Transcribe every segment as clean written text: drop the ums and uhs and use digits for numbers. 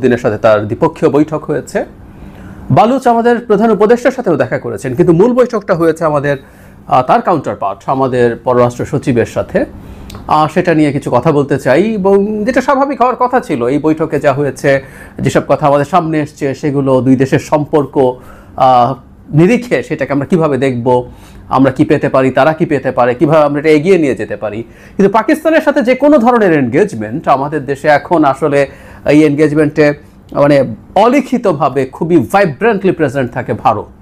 উদ্দিনের সাথে তার দ্বিপক্ষীয় বৈঠক হয়েছে। বালুচ আমাদের প্রধান উপদেষ্টার সাথেও দেখা করেছেন, কিন্তু মূল বৈঠকটা হয়েছে আমাদের তার কাউন্টারপার্ট আমাদের পররাষ্ট্র সচিবের সাথে। সেটা নিয়ে কিছু কথা বলতে চাই, এবং যেটা স্বাভাবিক হওয়ার কথা ছিল। এই বৈঠকে যা হয়েছে, যেসব কথা আমাদের সামনে এসছে, সেগুলো দুই দেশের সম্পর্ক নিরিখে সেটাকে আমরা কিভাবে দেখব, আমরা কি পেতে পারি, তারা কি পেতে পারে, কিভাবে আমরা এটা এগিয়ে নিয়ে যেতে পারি। কিন্তু পাকিস্তানের সাথে যে কোনো ধরনের এনগেজমেন্ট আমাদের দেশে এখন আসলে এই এনগেজমেন্টে মানে অলিখিতভাবে খুবই ভাইব্রেন্টলি প্রেজেন্ট থাকে ভারত।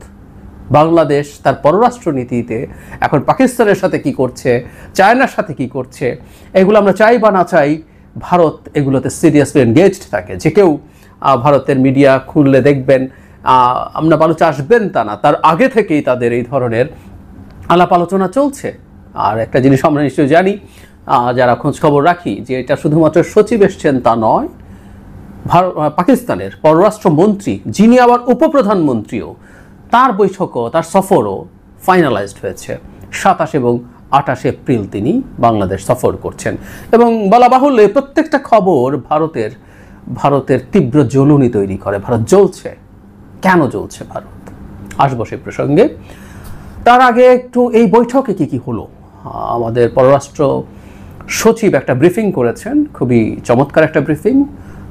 বাংলাদেশ তার পররাষ্ট্র নীতিতে এখন পাকিস্তানের সাথে কি করছে, চায়নার সাথে কি করছে, এগুলো আমরা চাই বা না চাই, ভারত এগুলোতে সিরিয়াসলি এনগেজড থাকে। যে কেউ ভারতের মিডিয়া খুললে দেখবেন, আমরা বালুচ আসবেন তা না, তার আগে থেকেই তাদের এই ধরনের আলাপ আলোচনা চলছে। আর একটা জিনিস আমরা নিশ্চয়ই জানি, যারা খোঁজ খবর রাখি, যে এটা শুধুমাত্র সচিব এসছেন তা নয়, পাকিস্তানের পররাষ্ট্রমন্ত্রী, যিনি আবার উপপ্রধানমন্ত্রীও, তার বৈঠকও, তার সফরও ফাইনালাইজড হয়েছে। 27 এবং 28 এপ্রিল তিনি বাংলাদেশ সফর করছেন। এবং বলা বাহুল্য, প্রত্যেকটা খবর ভারতের তীব্র জ্বলুনি তৈরি করে। ভারত জ্বলছে। কেন জ্বলছে ভারত? আসবো সে প্রসঙ্গে। তার আগে একটু এই বৈঠকে কি হলো। আমাদের পররাষ্ট্র সচিব একটা ব্রিফিং করেছেন, খুবই চমৎকার একটা ব্রিফিং।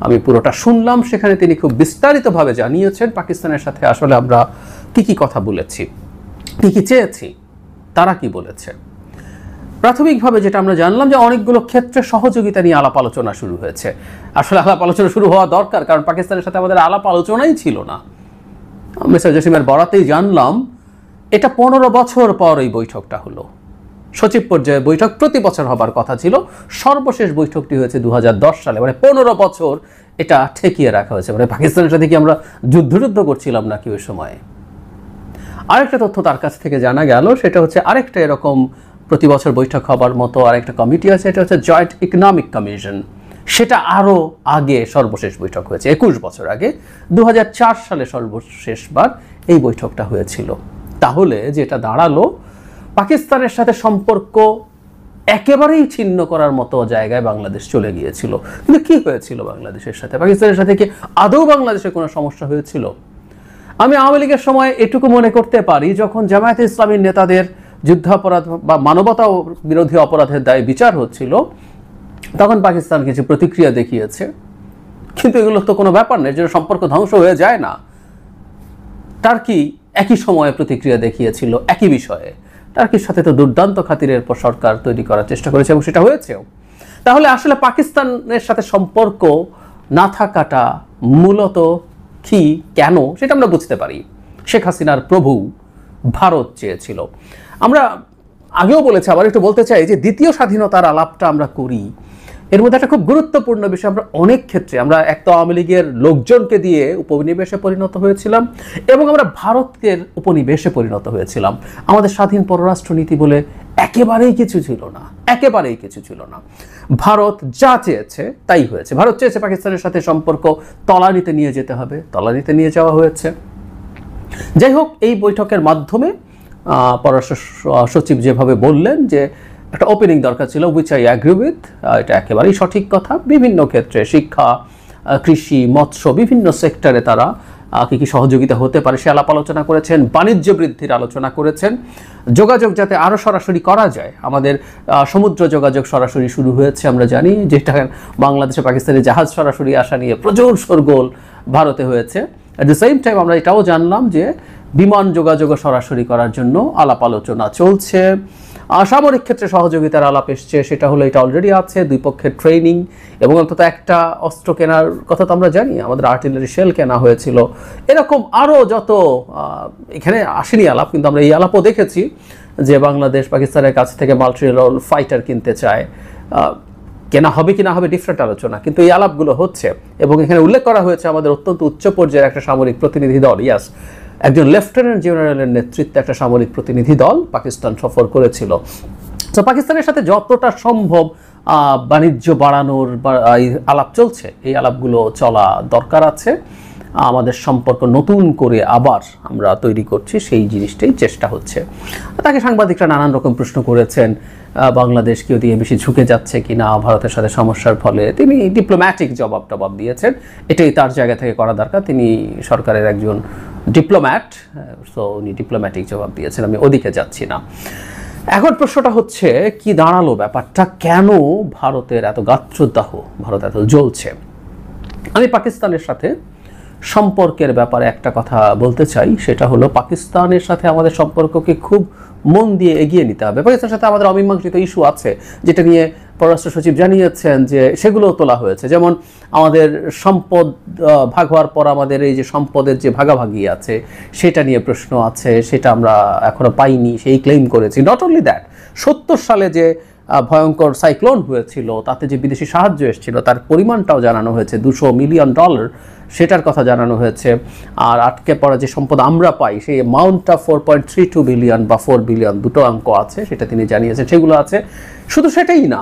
আমি পুরোটা শুনলাম। সেখানে তিনি খুব বিস্তারিতভাবে জানিয়েছেন পাকিস্তানের সাথে আসলে আমরা কি কথা বলেছি, কি চেয়েছি, তারা কি বলেছে। প্রাথমিকভাবে যেটা আমরা জানলাম, যে অনেকগুলো ক্ষেত্রে সহযোগিতা নিয়ে আলাপ আলোচনা শুরু হয়েছে। আসলে আলাপ আলোচনা শুরু হওয়া দরকার, কারণ পাকিস্তানের সাথে আমাদের আলাপ আলোচনাই ছিল না। মিস্টার জসিমের বরাতেই জানলাম এটা 15 বছর পর এই বৈঠকটা হলো। সচিব পর্যায়ে বৈঠক প্রতি বছর হবার কথা ছিল। সর্বশেষ বৈঠকটি হয়েছে 2010 সালে, মানে 15 বছর এটা ঠেকিয়ে রাখা হয়েছে। মানে পাকিস্তানের সাথে কি আমরা যুদ্ধ করছিলাম নাকি ওই সময়ে? আরেকটা তথ্য তার কাছ থেকে জানা গেল, সেটা হচ্ছে আরেকটা এরকম প্রতি বছর বৈঠক হবার মতো আরেকটা কমিটি আছে, এটা হচ্ছে জয়েন্ট ইকোনমিক কমিশন। সেটা আরও আগে সর্বশেষ বৈঠক হয়েছে, 21 বছর আগে 2004 সালে সর্বশেষবার এই বৈঠকটা হয়েছিল। তাহলে যেটা দাঁড়ালো, পাকিস্তানের সাথে সম্পর্ক একেবারেই ছিন্ন করার মতো জায়গায় বাংলাদেশ চলে গিয়েছিল। কিন্তু কি হয়েছিল বাংলাদেশের সাথে? পাকিস্তানের সাথে কি আদৌ বাংলাদেশের কোনো সমস্যা হয়েছিল? আমি আওয়ামী লীগের সময় এটুকু মনে করতে পারি, যখন জামায়াতে ইসলামীর নেতাদের যুদ্ধাপরাধ বা মানবতা বিরোধী অপরাধের দায়ে বিচার হচ্ছিল, তখন পাকিস্তান কিছু প্রতিক্রিয়া দেখিয়েছে। কিন্তু এগুলো তো কোনো ব্যাপার নেই, যেন সম্পর্ক ধ্বংস হয়ে যায় না। টার্কি একই সময়ে প্রতিক্রিয়া দেখিয়েছিল একই বিষয়ে। টার্কির সাথে তো দুর্দান্ত খাতিরের পর সরকার তৈরি করার চেষ্টা করেছে, এবং সেটা হয়েছেও। তাহলে আসলে পাকিস্তানের সাথে সম্পর্ক না থাকাটা মূলত কি, কেন, সেটা আমরা বুঝতে পারি। শেখ হাসিনার প্রভু ভারত চেয়েছিল। আমরা আগেও বলেছি, আবার একটু বলতে চাই, যে দ্বিতীয় স্বাধীনতার আলাপটা আমরা করি, এর মধ্যে একটা খুব গুরুত্বপূর্ণ বিষয়। আমরা অনেক ক্ষেত্রে আমরা এক তো আওয়ামী লীগের লোকজনকে দিয়ে উপনিবেশে পরিণত হয়েছিলাম, এবং আমরা ভারতের উপনিবেশে পরিণত হয়েছিলাম। আমাদের স্বাধীন পররাষ্ট্রনীতি বলে একেবারেই কিছু ছিল না, একেবারেই কিছু ছিল না। ভারত যা চেয়েছে তাই হয়েছে। ভারত চেয়েছে পাকিস্তানের সাথে সম্পর্ক তলানিতে নিয়ে যেতে হবে, তলানিতে নিয়ে যাওয়া হয়েছে। যাই হোক, এই বৈঠকের মাধ্যমে পররাষ্ট্র সচিব যেভাবে বললেন যে একটা ওপেনিং দরকার ছিল, উইচ আই অ্যাগ্রি উইথ, এটা একেবারেই সঠিক কথা। বিভিন্ন ক্ষেত্রে শিক্ষা, কৃষি, মৎস্য, বিভিন্ন সেক্টরে তারা কি সহযোগিতা হতে পারে সে আলাপ আলোচনা করেছেন। বাণিজ্য বৃদ্ধির আলোচনা করেছেন। যোগাযোগ যাতে আরও সরাসরি করা যায়, আমাদের সমুদ্র যোগাযোগ সরাসরি শুরু হয়েছে আমরা জানি, যেটা বাংলাদেশে পাকিস্তানের জাহাজ সরাসরি আসা নিয়ে প্রচুর শোরগোল ভারতে হয়েছে। অ্যাট দ্য সেম টাইম আমরা এটাও জানলাম যে বিমান যোগাযোগও সরাসরি করার জন্য আলাপ আলোচনা চলছে। সামরিক ক্ষেত্রে সহযোগিতার আলাপ এসছে, সেটা হলো এটা অলরেডি আছে, দুই পক্ষের ট্রেনিং, এবং অন্তত একটা অস্ত্র কেনার কথা তো আমরা জানি, আমাদের আর্টিলারি শেল কেনা হয়েছিল। এরকম আরও যত, এখানে আসেনি আলাপ, কিন্তু আমরা এই আলাপও দেখেছি যে বাংলাদেশ পাকিস্তানের কাছ থেকে মাল্টিরোল ফাইটার কিনতে চায়। কেনা হবে কি না হবে ডিফারেন্ট আলোচনা, কিন্তু এই আলাপগুলো হচ্ছে। এবং এখানে উল্লেখ করা হয়েছে আমাদের অত্যন্ত উচ্চ পর্যায়ের একটা সামরিক প্রতিনিধি দল, ইয়াস, একজন লেফটেন্যান্ট জেনারেলের নেতৃত্বে একটা সামরিক প্রতিনিধি দল পাকিস্তান সফর করেছিল। তো পাকিস্তানের সাথে যতটা সম্ভব বাণিজ্য বাড়ানোর আলাপ চলছে, এই আলাপগুলো চলা দরকার আছে। আমাদের সম্পর্ক নতুন করে আবার আমরা তৈরি করছি, সেই জিনিসটাই চেষ্টা হচ্ছে। তাকে সাংবাদিকরা নানান রকম প্রশ্ন করেছেন, বাংলাদেশ কি ওদিকে বেশি ঝুঁকে যাচ্ছে কি না ভারতের সাথে সমস্যার ফলে। তিনি ডিপ্লোম্যাটিক জবাব দিয়েছেন, এটাই তার জায়গা থেকে করা দরকার, তিনি সরকারের একজন ডিপ্লোম্যাট, সো উনি ডিপ্লোম্যাটিক জবাব দিয়েছেন, আমি ওদিকে যাচ্ছি না। এখন প্রশ্নটা হচ্ছে কি দাঁড়ালো ব্যাপারটা, কেন ভারতের এত গাত্রদাহ, ভারত এত জ্বলছে। আমি পাকিস্তানের সাথে সম্পর্কের ব্যাপারে একটা কথা বলতে চাই, সেটা হলো পাকিস্তানের সাথে আমাদের সম্পর্ককে খুব মন দিয়ে এগিয়ে নিতে হবে। পাকিস্তানের সাথে আমাদের অমীমাংসিত ইস্যু আছে, যেটা নিয়ে পররাষ্ট্র সচিব জানিয়েছেন যে সেগুলোও তোলা হয়েছে। যেমন আমাদের সম্পদ ভাগ হওয়ার পর আমাদের এই যে সম্পদের যে ভাগাভাগি আছে সেটা নিয়ে প্রশ্ন আছে, সেটা আমরা এখনও পাইনি, সেই ক্লেম করেছি। নট অনলি দ্যাট, 70 সালে যে ভয়ঙ্কর সাইক্লোন হয়েছিল তাতে যে বিদেশি সাহায্য এসেছিল তার পরিমাণটাও জানানো হয়েছে, $200 মিলিয়ন, সেটার কথা জানানো হয়েছে। আর আটকে পড়া যে সম্পদ আমরা পাই সেই অ্যামাউন্টটা 4.32 বিলিয়ন বা 4 বিলিয়ন, দুটো অঙ্ক আছে, সেটা তিনি জানিয়েছেন, সেগুলো আছে। শুধু সেটাই না,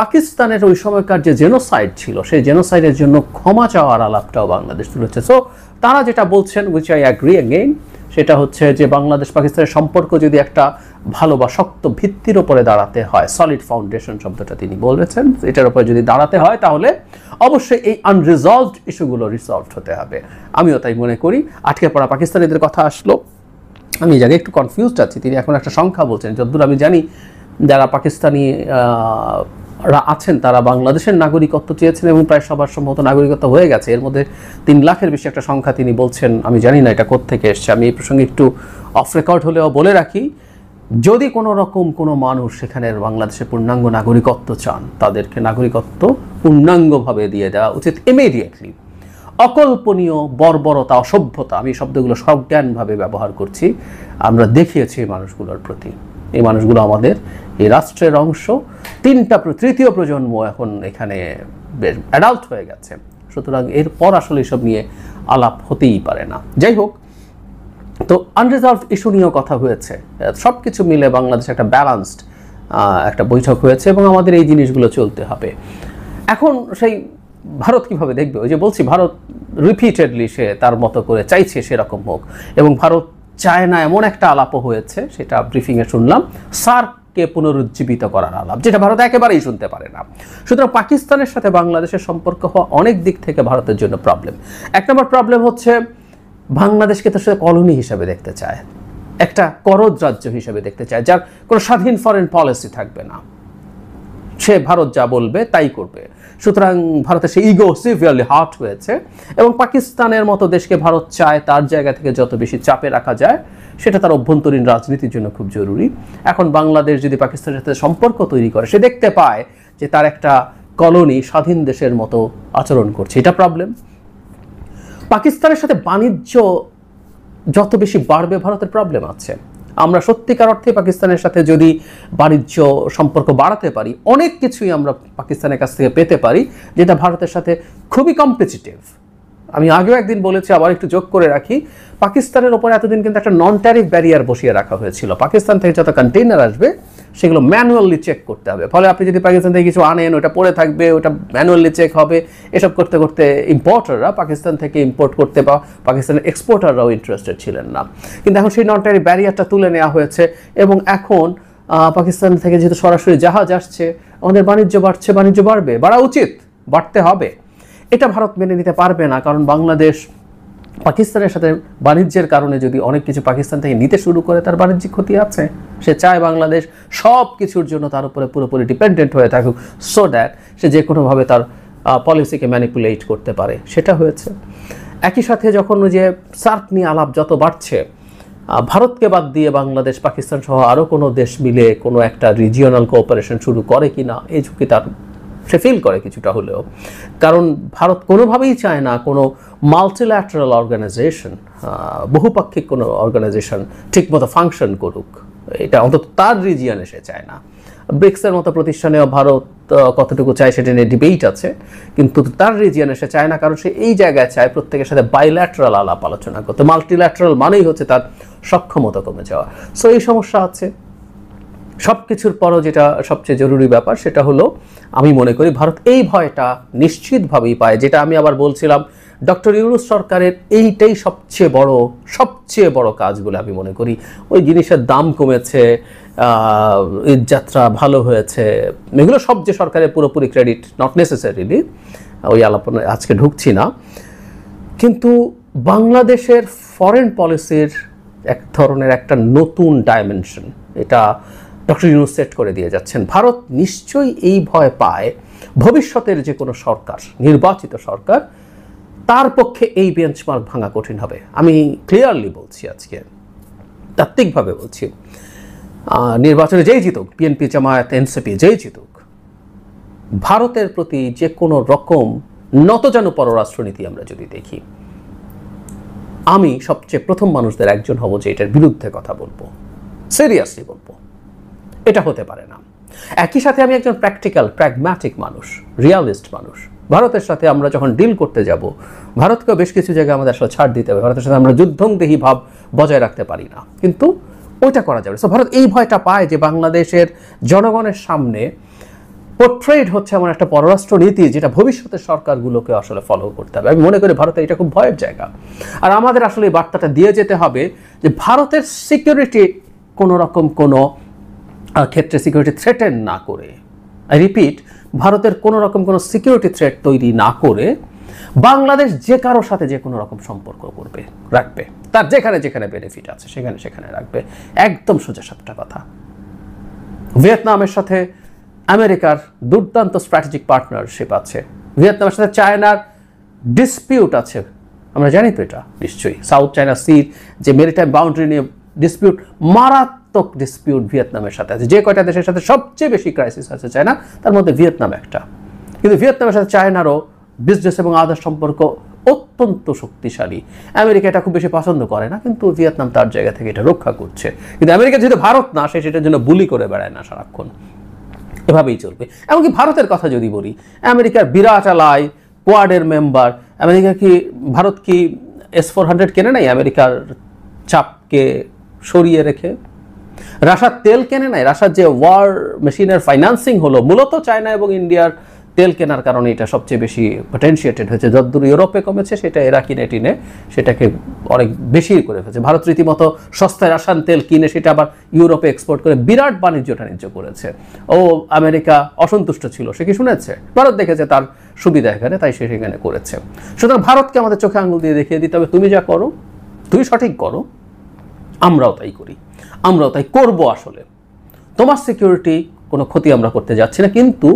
পাকিস্তানের ওই সময়কার যে জেনোসাইড ছিল সেই জেনোসাইডের জন্য ক্ষমা চাওয়ার আলাপটাও বাংলাদেশ তুলেছে। সো তারা যেটা বলছেন, উইচ আই অ্যাগ্রি অ্যাগেইন, সেটা হচ্ছে যে বাংলাদেশ পাকিস্তানের সম্পর্ক যদি একটা ভালো বা শক্ত ভিত্তির ওপরে দাঁড়াতে হয়, সলিড ফাউন্ডেশন শব্দটা তিনি বলেছেন, এটার উপরে যদি দাঁড়াতে হয় তাহলে অবশ্যই এই আনরিজলভড ইস্যুগুলো রিসলভড হতে হবে। আমিও তাই মনে করি। আটকে পড়া পাকিস্তানিদের কথা আসলো, আমি এই জায়গায় একটু কনফিউজড আছি। তিনি এখন একটা সংখ্যা বলছেন, যতদূর আমি জানি যারা পাকিস্তানি আছেন তারা বাংলাদেশের নাগরিকত্ব চেয়েছেন এবং প্রায় সবার সম্ভবত নাগরিকত্ব হয়ে গেছে। এর মধ্যে 3 লাখের বেশি একটা সংখ্যা তিনি বলছেন। আমি জানি না এটা কোত্থেকে এসছে। আমি এই প্রসঙ্গে একটু অফ রেকর্ড হলেও বলে রাখি, যদি কোনো রকম কোনো মানুষ সেখানের বাংলাদেশের পূর্ণাঙ্গ নাগরিকত্ব চান, তাদেরকে নাগরিকত্ব পূর্ণাঙ্গভাবে দিয়ে দেওয়া উচিত ইমিডিয়েটলি। অকল্পনীয় বর্বরতা, অসভ্যতা, আমি শব্দগুলো সজ্ঞানভাবে ব্যবহার করছি, আমরা দেখিয়েছি এই মানুষগুলোর প্রতি। এই মানুষগুলো আমাদের এই রাষ্ট্রের অংশ। তৃতীয় প্রজন্ম এখন এখানে বেশ অ্যাডাল্ট হয়ে গেছে, সুতরাং এরপর আসলে এসব নিয়ে আলাপ হতেই পারে না। যাই হোক, তো আনরিজলভড ইস্যু নিয়েও কথা হয়েছে। সব কিছু মিলে বাংলাদেশ একটা ব্যালান্সড একটা বৈঠক হয়েছে এবং আমাদের এই জিনিসগুলো চলতে হবে। এখন সেই ভারত কিভাবে দেখবে, ওই যে বলছি, ভারত রিপিটেডলি সে তার মতো করে চাইছে সেরকম হোক, এবং ভারত চায় না এমন একটা আলাপও হয়েছে, সেটা ব্রিফিংয়ে শুনলাম, সার্ককে পুনরুজ্জীবিত করার আলাপ, যেটা ভারত একেবারেই শুনতে পারে না। সুতরাং পাকিস্তানের সাথে বাংলাদেশের সম্পর্ক হওয়া অনেক দিক থেকে ভারতের জন্য প্রবলেম। 1 নম্বর প্রবলেম হচ্ছে বাংলাদেশকে তার সাথে কলোনি হিসাবে দেখতে চায়, একটা করদ রাজ্য হিসেবে দেখতে চায়, যার কোনো স্বাধীন ফরেন পলিসি থাকবে না, সে ভারত যা বলবে তাই করবে। সুতরাং ভারতের সেই ইগো সিভিয়ারলি হার্ট হয়েছে, এবং পাকিস্তানের মতো দেশকে ভারত চায় তার জায়গা থেকে যত বেশি চাপে রাখা যায়, সেটা তার অভ্যন্তরীণ রাজনীতির জন্য খুব জরুরি। এখন বাংলাদেশ যদি পাকিস্তানের সাথে সম্পর্ক তৈরি করে, সে দেখতে পায় যে তার একটা কলোনি স্বাধীন দেশের মতো আচরণ করছে, এটা প্রবলেম। পাকিস্তানের সাথে বাণিজ্য যত বেশি বাড়বে, ভারতের প্রবলেম আছে। আমরা সত্যিকার অর্থে পাকিস্তানের সাথে যদি বাণিজ্য সম্পর্ক বাড়াতে পারি, অনেক কিছুই আমরা পাকিস্তানের কাছ থেকে পেতে পারি, যেটা ভারতের সাথে খুবই কম্পিটিটিভ। আমি আগেও একদিন বলেছি, আবার একটু যোগ করে রাখি, পাকিস্তানের ওপর এতদিন কিন্তু একটা নন ট্যারিফ ব্যারিয়ার বসিয়ে রাখা হয়েছিল। পাকিস্তান থেকে যত কন্টেইনার আসবে সেগুলো ম্যানুয়ালি চেক করতে হবে। ফলে আপনি যদি পাকিস্তান থেকে কিছু আনেন, ওটা পড়ে থাকবে, ওটা ম্যানুয়ালি চেক হবে। এসব করতে করতে ইম্পোর্টাররা পাকিস্তান থেকে ইম্পোর্ট করতে, বা পাকিস্তানের এক্সপোর্টাররাও ইন্টারেস্টেড ছিলেন না। কিন্তু এখন সেই নন ট্যারিফ ব্যারিয়ারটা তুলে নেওয়া হয়েছে, এবং এখন পাকিস্তান থেকে যেহেতু সরাসরি জাহাজ আসছে, আমাদের বাণিজ্য বাড়ছে, বাণিজ্য বাড়বে, বাড়া উচিত, বাড়তে হবে। এটা ভারত মেনে নিতে পারবে না, কারণ বাংলাদেশ পাকিস্তানের সাথে বাণিজ্যের কারণে যদি অনেক কিছু পাকিস্তান থেকে নিতে শুরু করে, তার বাণিজ্যিক ক্ষতি আছে। সে চায় বাংলাদেশ সব কিছুর জন্য তার উপরে পুরোপুরি ডিপেন্ডেন্ট হয়ে থাকুক, সো দ্যাট সে যে কোনোভাবে তার পলিসিকে ম্যানিপুলেট করতে পারে। সেটা হয়েছে। একই সাথে যখন ওই যে সার্ক নিয়ে আলাপ যত বাড়ছে, ভারতকে বাদ দিয়ে বাংলাদেশ, পাকিস্তান সহ আরও কোনো দেশ মিলে কোনো একটা রিজিওনাল কোঅপারেশন শুরু করে কিনা, এই ঝুঁকি তার সে ফিল করে কিছুটা হলেও। কারণ ভারত কোনোভাবেই চায় না কোনো মাল্টিল্যাটারাল অর্গানাইজেশন, বহুপাক্ষিক কোনো অর্গানাইজেশন ঠিকমতো ফাংশন করুক, এটা অন্তত তার রিজিয়নে সে চায় না। ব্রিক্সের মতো প্রতিষ্ঠানেও ভারত কতটুকু চায় সেটা নিয়ে ডিবেট আছে, কিন্তু তার রিজিয়নে সে চায় না, কারণ সে এই জায়গায় চায় প্রত্যেকের সাথে বাইল্যাটারাল আলাপ আলোচনা করতে। মাল্টিল্যাটারাল মানেই হচ্ছে তার সক্ষমতা কমে যাওয়া। সো এই সমস্যা আছে। সব কিছুর পরও যেটা সবচেয়ে জরুরি ব্যাপার, সেটা হলো আমি মনে করি ভারত এই ভয়টা নিশ্চিতভাবেই পায়, যেটা আমি আবার বলছিলাম ডক্টর ইউনূস সরকারের এইটাই সবচেয়ে বড় কাজ বলে আমি মনে করি। ওই জিনিসের দাম কমেছে, যাত্রা ভালো হয়েছে, এগুলো সব যে সরকারের পুরোপুরি ক্রেডিট নট নেসেসারিলি, ওই আলাপনা আজকে ঢুকছি না। কিন্তু বাংলাদেশের ফরেন পলিসির এক ধরনের একটা নতুন ডাইমেনশন এটা ডক্টর ইউনূস সেট করে দিয়ে যাচ্ছেন। ভারত নিশ্চয়ই এই ভয় পায় ভবিষ্যতের যে কোনো সরকার, নির্বাচিত সরকার, তার পক্ষে এই বেঞ্চমার্ক ভাঙা কঠিন হবে। আমি ক্লিয়ারলি বলছি, আজকে তাত্ত্বিকভাবে বলছি, নির্বাচনে যেই জিতুক, বিএনপি, জামায়াত, এনসিপি যেই জিতুক, ভারতের প্রতি যে কোনো রকম নতজানু পররাষ্ট্রনীতি আমরা যদি দেখি, আমি সবচেয়ে প্রথম মানুষদের একজন হব যে এটার বিরুদ্ধে কথা বলবো, সিরিয়াসলি বলবো। এটা হতে পারে না। একই সাথে আমি একজন প্র্যাকটিক্যাল, প্র্যাগম্যাটিক মানুষ, রিয়ালিস্ট মানুষ। ভারতের সাথে আমরা যখন ডিল করতে যাব, ভারতকেও বেশ কিছু জায়গায় আমাদের আসলে ছাড় দিতে হবে। ভারতের সাথে আমরা যুদ্ধংদেহী ভাব বজায় রাখতে পারি না, কিন্তু ওইটা করা যাবে। সো ভারত এই ভয়টা পায় যে বাংলাদেশের জনগণের সামনে পোর্ট্রেট হচ্ছে এমন একটা পররাষ্ট্র নীতি যেটা ভবিষ্যতের সরকারগুলোকে আসলে ফলো করতে হবে। আমি মনে করি ভারতের এটা খুব ভয়ের জায়গা। আর আমাদের আসলে এই বার্তাটা দিয়ে যেতে হবে যে ভারতের সিকিউরিটি কোনো রকম কোনো ক্ষেত্রে সিকিউরিটি থ্রেটেন না করে, আই রিপিট, ভারতের কোনো রকম কোনো সিকিউরিটি থ্রেট তৈরি না করে বাংলাদেশ যে কারোর সাথে যে কোনো রকম সম্পর্ক রাখবে, তার যেখানে যেখানে বেনিফিট আছে সেখানে রাখবে। একদম সোজা সাপটা কথা। ভিয়েতনামের সাথে আমেরিকার দুর্দান্ত স্ট্র্যাটেজিক পার্টনারশিপ আছে, ভিয়েতনামের সাথে চায়নার ডিসপিউট আছে, আমরা জানি তো এটা নিশ্চয়ই। সাউথ চায়না সির যে মেরিটাইম বাউন্ডারি নিয়ে ডিসপিউট, মারাত্মক ডিসপিউট ভিয়েতনামের সাথে আছে। যে কয়টা দেশের সাথে সবচেয়ে বেশি ক্রাইসিস আছে চায়না, তার মধ্যে ভিয়েতনাম একটা। কিন্তু ভিয়েতনামের সাথে চায়নারও বিজনেস এবং আদার সম্পর্ক অত্যন্ত শক্তিশালী। আমেরিকা এটা খুব বেশি পছন্দ করে না, কিন্তু ভিয়েতনাম তার জায়গা থেকে এটা রক্ষা করছে। কিন্তু আমেরিকা যেহেতু ভারত না, সে সেটার জন্য বুলি করে বেড়ায় না সারাক্ষণ, এভাবেই চলবে। এমনকি ভারতের কথা যদি বলি, আমেরিকার বিরাট আলাই, কোয়াডের মেম্বার, ভারত কি S-400 কেনে নাই আমেরিকার চাপকে সরিয়ে রেখে? রাশিয়ার তেল কেনে নাই? রাশিয়ার যে ওয়ার মেশিনের ফাইন্যান্সিং হলো মূলত চায়না এবং ইন্ডিয়ার তেল কেনার কারণে এটা সবচেয়ে বেশি পটেনশিয়েটেড হয়েছে। যতদূর ইউরোপে কমেছে, সেটা এরা কিনে সেটাকে অনেক বেশি করে ফেলেছে। ভারত রীতিমতো সস্তায় রাশিয়ান তেল কিনে সেটা আবার ইউরোপে এক্সপোর্ট করে বিরাট বাণিজ্য করেছে। ও আমেরিকা অসন্তুষ্ট ছিল, সে কি শুনেছে? ভারত দেখেছে তার সুবিধা এখানে, তাই সে সেখানে করেছে। সুতরাং ভারতকে আমাদের চোখে আঙুল দিয়ে দেখিয়ে দিতে হবে, তুমি যা করো, তুমি সঠিক করো, আমরাও তাই করি, আমরাও তাই করবো। আসলে তোমার সিকিউরিটি কোনো ক্ষতি আমরা করতে যাচ্ছি না, কিন্তু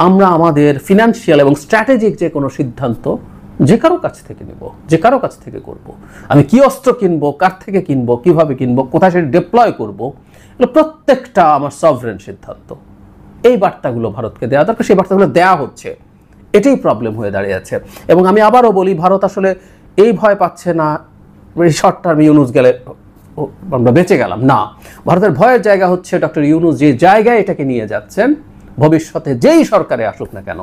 আমরা আমাদের ফিনান্সিয়াল এবং স্ট্র্যাটেজিক যে কোনো সিদ্ধান্ত যে কারো কাছ থেকে নেব, যে কারো কাছ থেকে করব। আমি কি অস্ত্র কিনবো, কার থেকে কিনবো, কিভাবে কিনবো, কোথায় সেটা ডিপ্লয় করবো, এগুলো প্রত্যেকটা আমার সভরেন সিদ্ধান্ত। এই বার্তাগুলো ভারতকে দেওয়া দরকার, সেই বার্তাগুলো দেওয়া হচ্ছে। এটাই প্রবলেম হয়ে দাঁড়িয়েছে। এবং আমি আবারও বলি, ভারত আসলে এই ভয় পাচ্ছে না শর্ট টার্মে ইউনূস গেলে আমরা বেঁচে গেলাম, না। ভারতের ভয়ের জায়গা হচ্ছে ডক্টর ইউনূস যে জায়গায় এটাকে নিয়ে যাচ্ছেন, ভবিষ্যতে যেই সরকারে আসুক না কেন,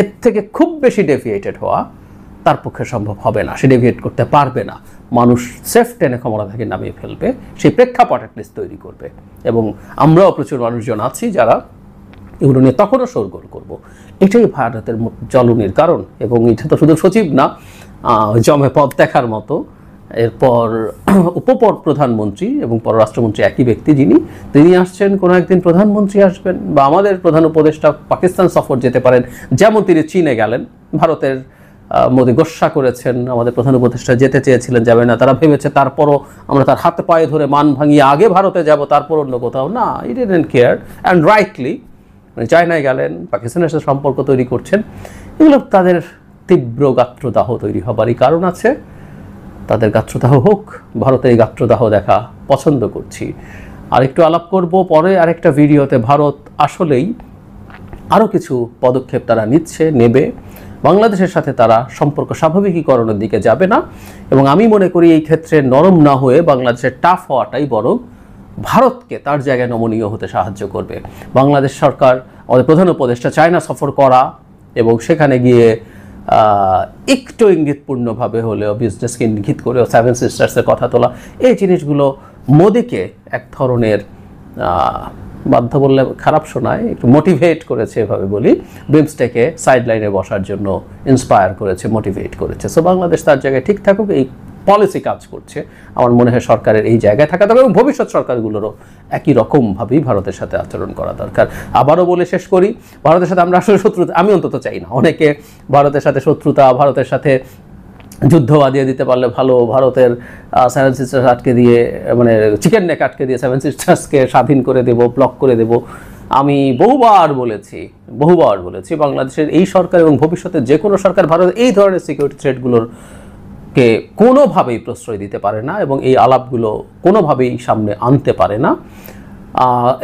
এর থেকে খুব বেশি ডেভিয়েটেড হওয়া তার পক্ষে সম্ভব হবে না। সে ডেভিয়েট করতে পারবে না। মানুষ সেফ টেনে ক্ষমতা থেকে নামিয়ে ফেলবে, সেই প্রেক্ষাপট অ্যাটলিস্ট তৈরি করবে। এবং আমরাও প্রচুর মানুষজন আছি যারা এগুলো নিয়ে তখনও শোরগোল করবো। এটাই ভারতের জ্বলনির কারণ। এবং এটা তো শুধু সচিব না, জমে পদ দেখার মতো। এরপর প্রধানমন্ত্রী এবং পররাষ্ট্রমন্ত্রী একই ব্যক্তি, তিনি আসছেন, কোনো একদিন প্রধানমন্ত্রী আসবেন, বা আমাদের প্রধান উপদেষ্টা পাকিস্তান সফর যেতে পারেন, যেমন তিনি চীনে গেলেন। ভারতের মোদি গোস্বা করেছেন, আমাদের প্রধান উপদেষ্টা যেতে চেয়েছিলেন, যাবে না। তারা ভেবেছে তারপরও আমরা তার হাতে পায়ে ধরে মান ভাঙিয়ে আগে ভারতে যাব, তারপর অন্য কোথাও না। ই ডিডন্ট কেয়ার, অ্যান্ড রাইটলি। চায়নায় গেলেন, পাকিস্তানের সাথে সম্পর্ক তৈরি করছেন। এগুলো তাদের তীব্র গাত্রদাহ তৈরি হবারই কারণ আছে। তাদের গাত্রদাহ হোক, ভারতে এই গাত্রদাহ দেখা পছন্দ করছি। আরেকটু আলাপ করব পরে আরেকটা ভিডিওতে। ভারত আসলেই আরও কিছু পদক্ষেপ তারা নেবে। বাংলাদেশের সাথে তারা সম্পর্ক স্বাভাবিকীকরণের দিকে যাবে না। এবং আমি মনে করি এই ক্ষেত্রে নরম না হয়ে বাংলাদেশের টাফ হওয়াটাই বরং ভারতকে তার জায়গায় নমনীয় হতে সাহায্য করবে। বাংলাদেশ সরকার, আমাদের প্রধান উপদেষ্টা চায়না সফর করা এবং সেখানে গিয়ে একটু ইঙ্গিতপূর্ণভাবে হলেও বিজনেসকে ইঙ্গিত করেও সেভেন সিস্টার্সের কথা তোলা, এই জিনিসগুলো মোদিকে এক ধরনের বাধ্য বললে খারাপ শোনায়, একটু মোটিভেট করেছে এভাবে বলি, বিমস্টেকে সাইড লাইনে বসার জন্য ইন্সপায়ার করেছে, মোটিভেট করেছে। সো বাংলাদেশ তার জায়গায় ঠিক থাকুক, এই পলিসি কাজ করছে। আমার মনে হয় সরকারের এই জায়গায় থাকা দরকার এবং ভবিষ্যৎ সরকারগুলোরও একই রকমভাবেই ভারতের সাথে আচরণ করা দরকার। আবারও বলে শেষ করি, ভারতের সাথে আমরা আসলে শত্রুতা, আমি অন্তত চাই না। অনেকে ভারতের সাথে শত্রুতা, ভারতের সাথে যুদ্ধ বাঁধিয়ে দিতে পারলে ভালো, ভারতের সেভেন সিস্টার্স আটকে দিয়ে, মানে চিকেন নেক আটকে দিয়ে সেভেন সিস্টার্সকে স্বাধীন করে দেব, ব্লক করে দেব। আমি বহুবার বলেছি বাংলাদেশের এই সরকার এবং ভবিষ্যতে যে কোনো সরকার ভারতের এই ধরনের সিকিউরিটি থ্রেটগুলোর কে কোনোভাবেই প্রশ্রয় দিতে পারে না এবং এই আলাপগুলো কোনোভাবেই সামনে আনতে পারে না।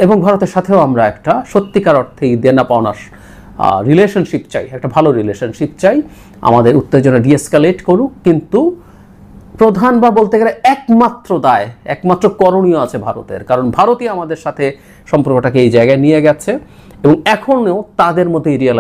এবং ভারতের সাথেও আমরা একটা সত্যিকার অর্থেই দেনা পাওনার রিলেশনশিপ চাই, একটা ভালো রিলেশনশিপ চাই। আমাদের উত্তেজনা ডিএসকালেট করুক, কিন্তু প্রধান বা বলতে গেলে একমাত্র দায়, একমাত্র করণীয় আছে ভারতের, কারণ ভারতই আমাদের সাথে সম্পর্কটাকে এই জায়গায় নিয়ে গেছে এবং এখনও তাদের মধ্যে রিয়েলাইজ